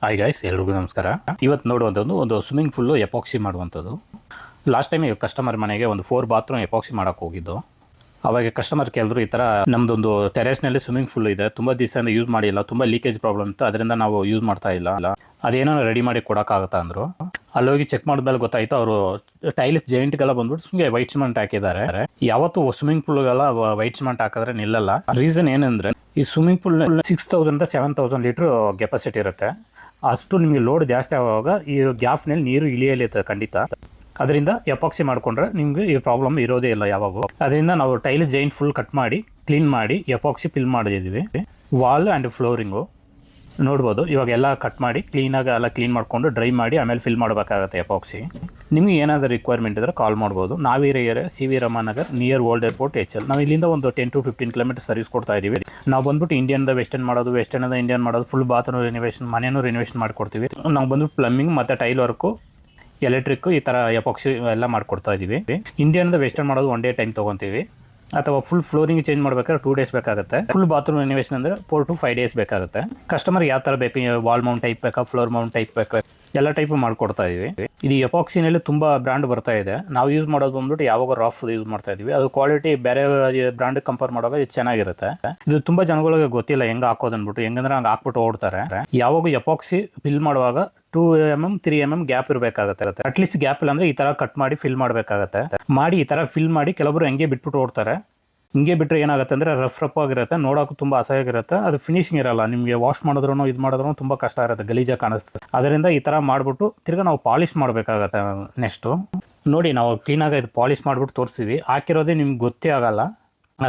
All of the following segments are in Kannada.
ಹಾಯ್ ಗೈಸ್, ಎಲ್ರಿಗೂ ನಮಸ್ಕಾರ. ಇವತ್ತು ನೋಡುವಂಥದ್ದು ಒಂದು ಸ್ವಿಮ್ಮಿಂಗ್ ಫುಲ್ಲು ಎಪಾಕ್ಸಿ ಮಾಡುವಂಥದ್ದು. ಲಾಸ್ಟ್ ಟೈಮ್ ಕಸ್ಟಮರ್ ಮನೆಗೆ ಒಂದು 4 ಬಾತ್ರೂಮ್ ಎಪಾಕ್ಸಿ ಮಾಡೋಕ್ಕೆ ಹೋಗಿದ್ದು. ಅವಾಗ ಕಸ್ಟಮರ್ ಕೇಳಿದ್ರು, ಈ ಥರ ನಮ್ಮದೊಂದು ಟೆರೇಸ್ನಲ್ಲಿ ಸ್ವಿಮ್ಮಿಂಗ್ ಫುಲ್ ಇದೆ, ತುಂಬ ದಿವಸದಿಂದ ಯೂಸ್ ಮಾಡಿಲ್ಲ, ತುಂಬ ಲೀಕೇಜ್ ಪ್ರಾಬ್ಲಮ್ ಇತ್ತು, ಅದರಿಂದ ನಾವು ಯೂಸ್ ಮಾಡ್ತಾ ಇಲ್ಲ, ಅದೇನೋ ರೆಡಿ ಮಾಡಿ ಕೊಡೋಕ್ಕಾಗುತ್ತಾ ಅಂದರು. ಅಲ್ಲೋಗಿ ಚೆಕ್ ಮಾಡಿದ್ಮೇಲೆ ಗೊತ್ತಾಯಿತು, ಅವರು ಟೈಲ್ಸ್ ಜಾಯಿಂಟ್ಗೆಲ್ಲ ಬಂದ್ಬಿಟ್ಟು ಸುಮ್ಮನೆ ವೈಟ್ ಸಿಮೆಂಟ್ ಹಾಕಿದ್ದಾರೆ. ಯಾವತ್ತು ಸ್ವಿಮ್ಮಿಂಗ್ ಪೂಲ್ಗೆಲ್ಲ ವೈಟ್ ಸಿಮೆಂಟ್ ಹಾಕಿದ್ರೆ ನಿಲ್ಲಲ್ಲ. ರೀಸನ್ ಏನಂದರೆ, ಈ ಸ್ವಿಮ್ಮಿಂಗ್ ಪೂಲ್ 6000 7000 ಲೀಟ್ರ್ ಕೆಪಾಸಿಟಿ ಇರುತ್ತೆ. ಅಷ್ಟು ನಿಮಗೆ ಲೋಡ್ ಜಾಸ್ತಿ ಆಗುವಾಗ ಈ ಗ್ಯಾಪ್ನಲ್ಲಿ ನೀರು ಇಳಿಯಲಿದೆ ಖಂಡಿತ. ಅದರಿಂದ ಎಪಾಕ್ಸಿ ಮಾಡಿಕೊಂಡ್ರೆ ನಿಮಗೆ ಈ ಪ್ರಾಬ್ಲಮ್ ಇರೋದೇ ಇಲ್ಲ ಯಾವಾಗೂ. ಅದರಿಂದ ನಾವು ಟೈಲ್ ಜೈಂಟ್ ಫುಲ್ ಕಟ್ ಮಾಡಿ ಕ್ಲೀನ್ ಮಾಡಿ ಎಪಾಕ್ಸಿ ಫಿಲ್ ಮಾಡಿದ್ದೀವಿ. ವಾಲ್ ಆ್ಯಂಡ್ ಫ್ಲೋರಿಂಗು ನೋಡ್ಬೋದು. ಇವಾಗ ಎಲ್ಲ ಕಟ್ ಮಾಡಿ ಕ್ಲೀನಾಗಿ ಎಲ್ಲ ಕ್ಲೀನ್ ಮಾಡಿಕೊಂಡು ಡ್ರೈ ಮಾಡಿ ಆಮೇಲೆ ಫಿಲ್ ಮಾಡಬೇಕಾಗುತ್ತೆ ಎಪಾಕ್ಸಿ. ನಿಮಗೆ ಏನಾದರೂ ರಿಕ್ವೈರ್ಮೆಂಟ್ ಇದ್ದರೆ ಕಾಲ್ ಮಾಡ್ಬೋದು. ನಾವಿರೋ C V Ramanagar near old airport HL. ನಾವು ಇಲ್ಲಿಂದ ಒಂದು 10 to 15 ಕಿಲೋಮೀಟರ್ ಸರ್ವಿಸ್ ಕೊಡ್ತಾ ಇದ್ದೀವಿ. ನಾವು ಬಂದ್ಬಿಟ್ಟು ಇಂಡಿಯನ್ದ ವೆಸ್ಟರ್ನ್ ಮಾಡೋದು, ವೆಸ್ಟರ್ನಿಂದ ಇಂಡಿಯನ್ ಮಾಡೋದು, ಫುಲ್ ಬಾತ್ರೂಮ್ ರಿನೋವೇಷನ್, ಮನೆಯೂ ರಿನೋವೇಷನ್ ಮಾಡಿಕೊಡ್ತೀವಿ. ನಾವು ಬಂದ್ಬಿಟ್ಟು ಪ್ಲಂಬಿಂಗ್ ಮತ್ತು ಟೈಲ್ ವರ್ಕು, ಎಲೆಕ್ಟ್ರಿಕ್ಕು, ಈ ಥರ ಎಪಾಕ್ಸಿ ಎಲ್ಲ ಮಾಡಿಕೊಡ್ತಾ ಇದ್ದೀವಿ. ಇಂಡಿಯನ್ದ ವೆಸ್ಟರ್ನ್ ಮಾಡೋದು 1 day ಟೈಮ್ ತೊಗೊತೀವಿ. ಅಥವಾ ಫುಲ್ ಫ್ಲೋರಿಂಗ್ ಚೇಂಜ್ ಮಾಡಬೇಕಾದ್ರೆ 2 days ಬೇಕಾಗುತ್ತೆ. ಫುಲ್ ಬಾತ್ರೂಮ್ ರಿನೋವೇಷನ್ ಅಂದರೆ 4 to 5 days ಬೇಕಾಗುತ್ತೆ. ಕಸ್ಟಮರ್ ಯಾವ ಥರ ಬೇಕು, ವಾಲ್ ಮೌಂಟ್ ಟೈಪ್ ಬೇಕಾ, ಫ್ಲೋರ್ ಮೌಂಟ್ ಟೈಪ್ ಬೇಕಾ, ಎಲ್ಲ ಟೈಪು ಮಾಡಿಕೊಡ್ತಾ ಇದ್ದೀವಿ. ಇದು ಎಪಾಕ್ಸಿನಲ್ಲಿ ತುಂಬ ಬ್ರ್ಯಾಂಡ್ ಬರ್ತಾ ಇದೆ. ನಾವು ಯೂಸ್ ಮಾಡೋದು ಬಂದ್ಬಿಟ್ಟು ಯಾವಾಗ ರಾಫ್ ಯೂಸ್ ಮಾಡ್ತಾ ಇದ್ದೀವಿ. ಅದು ಕ್ವಾಲಿಟಿ ಬೇರೆ ಬ್ರ್ಯಾಂಡ್ ಕಂಪೇರ್ ಮಾಡುವಾಗ ಇದು ಚೆನ್ನಾಗಿರುತ್ತೆ. ಇದು ತುಂಬ ಜನಗಳಿಗೆ ಗೊತ್ತಿಲ್ಲ ಹೆಂಗೆ ಹಾಕೋದು ಅಂದ್ಬಿಟ್ಟು, ಹೆಂಗಂದ್ರೆ ಹಂಗೆ ಹಾಕ್ಬಿಟ್ಟು ಓಡ್ತಾರೆ. ಯಾವಾಗ ಎಪಾಕ್ಸಿ ಫಿಲ್ ಮಾಡುವಾಗ 2 mm 3 mm ಗ್ಯಾಪ್ ಇರಬೇಕಾಗುತ್ತೆ. ಅಟ್ಲೀಸ್ಟ್ ಗ್ಯಾಪ್ ಇಲ್ಲ ಅಂದರೆ ಈ ಥರ ಕಟ್ ಮಾಡಿ ಫಿಲ್ ಮಾಡಬೇಕಾಗತ್ತೆ. ಮಾಡಿ ಈ ಥರ ಫಿಲ್ ಮಾಡಿ ಕೆಲವರು ಹಂಗೆ ಬಿಟ್ಬಿಟ್ಟು ಓಡ್ತಾರೆ. ಹಿಂಗೆ ಬಿಟ್ಟರೆ ಏನಾಗುತ್ತೆ ಅಂದರೆ ರಫ್ ಆಗಿರುತ್ತೆ, ನೋಡೋಕ್ಕೂ ತುಂಬ ಅಸಹ್ಯವಾಗಿರುತ್ತೆ. ಅದು ಫಿನಿಶಿಂಗ್ ಇರಲ್ಲ. ನಿಮಗೆ ವಾಶ್ ಮಾಡಿದ್ರೂ ಇದು ಮಾಡಿದ್ರೂ ತುಂಬ ಕಷ್ಟ ಇರುತ್ತೆ, ಗಲೀಜಾಗಿ ಕಾಣಿಸ್ತದೆ. ಅದರಿಂದ ಈ ಥರ ಮಾಡಿಬಿಟ್ಟು ತಿರ್ಗಿ ನಾವು ಪಾಲಿಷ್ ಮಾಡಬೇಕಾಗತ್ತೆ. ನೆಕ್ಸ್ಟು ನೋಡಿ, ನಾವು ಕ್ಲೀನಾಗಿ ಇದು ಪಾಲಿಷ್ ಮಾಡಿಬಿಟ್ಟು ತೋರಿಸ್ತೀವಿ. ಹಾಕಿರೋದೇ ನಿಮ್ಗೆ ಗೊತ್ತೇ ಆಗಲ್ಲ,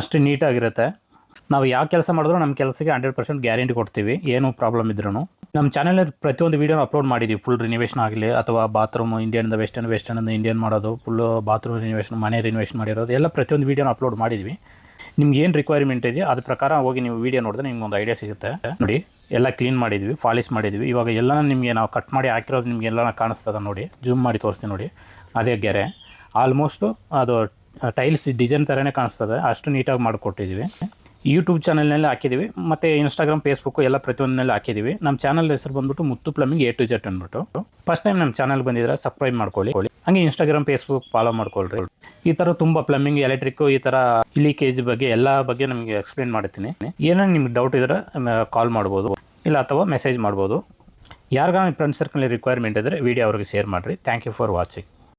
ಅಷ್ಟು ನೀಟಾಗಿರುತ್ತೆ. ನಾವು ಯಾವ ಕೆಲಸ ಮಾಡಿದ್ರೂ ನಮ್ಮ ಕೆಲಸಕ್ಕೆ 100% ಗ್ಯಾರಂಟಿ ಕೊಡ್ತೀವಿ, ಏನೂ ಪ್ರಾಬ್ಲಮ್ ಇದ್ರೂ. ನಮ್ಮ ಚಾನಲಲ್ಲಿ ಪ್ರತಿಯೊಂದು ವೀಡಿಯೋನ ಅಪ್ಲೋಡ್ ಮಾಡಿದ್ದೀವಿ. ಫುಲ್ ರಿನೋವೇಷನ್ ಆಗಲಿ ಅಥವಾ ಬಾತ್ರೂಮ್ ಇಂಡಿಯನ್ದ ವೆಸ್ಟರ್ನಿಂದ ಇಂಡಿಯನ್ ಮಾಡೋದು, ಫುಲ್ಲು ಬಾತ್ರೂಮ್ ರಿನೋವೇಷನ್, ಮನೆ ರಿನೋವೇಷನ್ ಮಾಡಿರೋದು ಎಲ್ಲ ಪ್ರತಿಯೊಂದು ವೀಡಿಯೋನ ಅಪ್ಲೋಡ್ ಮಾಡಿದ್ವಿ. ನಿಮ್ಗೆ ಏನು ರಿಕ್ವೈರ್ಮೆಂಟ್ ಇದೆಯೋ ಅದ್ರ ಪ್ರಕಾರ ಹೋಗಿ ನೀವು ವೀಡಿಯೋ ನೋಡಿದ್ರೆ ನಿಮ್ಗೆ ಒಂದು ಐಡಿಯಾ ಸಿಗುತ್ತೆ. ನೋಡಿ, ಎಲ್ಲ ಕ್ಲೀನ್ ಮಾಡಿದ್ವಿ, ಪಾಲಿಷ್ ಮಾಡಿದ್ವಿ. ಇವಾಗ ಎಲ್ಲ ನಿಮಗೆ ನಾವು ಕಟ್ ಮಾಡಿ ಹಾಕಿರೋದು ನಿಮಗೆ ಎಲ್ಲ ಕಾಣಿಸ್ತದೆ ನೋಡಿ. ಜೂಮ್ ಮಾಡಿ ತೋರಿಸ್ತೀನಿ ನೋಡಿ, ಅದೇ ಗೆರೆ. ಆಲ್ಮೋಸ್ಟು ಅದು ಟೈಲ್ಸ್ ಡಿಸೈನ್ ಥರನೇ ಕಾಣಿಸ್ತದೆ, ಅಷ್ಟು ನೀಟಾಗಿ ಮಾಡಿಕೊಟ್ಟಿದ್ದೀವಿ. ಯೂಟ್ಯೂಬ್ ಚಾನಲ್ನಲ್ಲಿ ಹಾಕಿದ್ದೀವಿ, ಮತ್ತು ಇನ್ಸ್ಟಾಗ್ರಾಮ್, ಫೇಸ್ಬುಕ್ಕು ಎಲ್ಲ ಪ್ರತಿಯೊಂದರಲ್ಲಿ ಹಾಕಿದ್ದೀವಿ. ನಮ್ಮ ಚಾನಲ್ ಹೆಸರು ಬಂದ್ಬಿಟ್ಟು ಮುತ್ತು ಪ್ಲಂಬಿಂಗ್ A to Z ಅಂದ್ಬಿಟ್ಟು. ಫಸ್ಟ್ ಟೈಮ್ ನಮ್ಮ ಚಾನಲ್ ಬಂದಿದ್ರೆ ಸಬ್ಸ್ಕ್ರೈಬ್ ಮಾಡ್ಕೊಳ್ಳಿ. ಹಂಗೆ ಇನ್ಸ್ಟಾಗ್ರಾಮ್, ಫೇಸ್ಬುಕ್ ಫಾಲೋ ಮಾಡ್ಕೊಳ್ರಿ. ಈ ಥರ ತುಂಬ ಪ್ಲಂಬಿಂಗ್, ಎಲೆಕ್ಟ್ರಿಕ್ಕು, ಈ ಥರ ಲೀಕೇಜ್ ಬಗ್ಗೆ ಎಲ್ಲ ಬಗ್ಗೆ ನಮಗೆ ಎಕ್ಸ್ಪ್ಲೇನ್ ಮಾಡ್ತೀನಿ. ಏನೇನು ನಿಮ್ಗೆ ಡೌಟ್ ಇದ್ದರೆ ಕಾಲ್ ಮಾಡ್ಬೋದು, ಇಲ್ಲ ಅಥವಾ ಮೆಸೇಜ್ ಮಾಡ್ಬೋದು. ಯಾರಿಗಾನ ಫ್ರೆಂಡ್ ಸರ್ಕಲ್ ರಿಕ್ವೈರ್ಮೆಂಟ್ ಇದ್ದರೆ ವೀಡಿಯೋ ಅವ್ರಿಗೆ ಶೇರ್ ಮಾಡಿರಿ. Thank you for watching.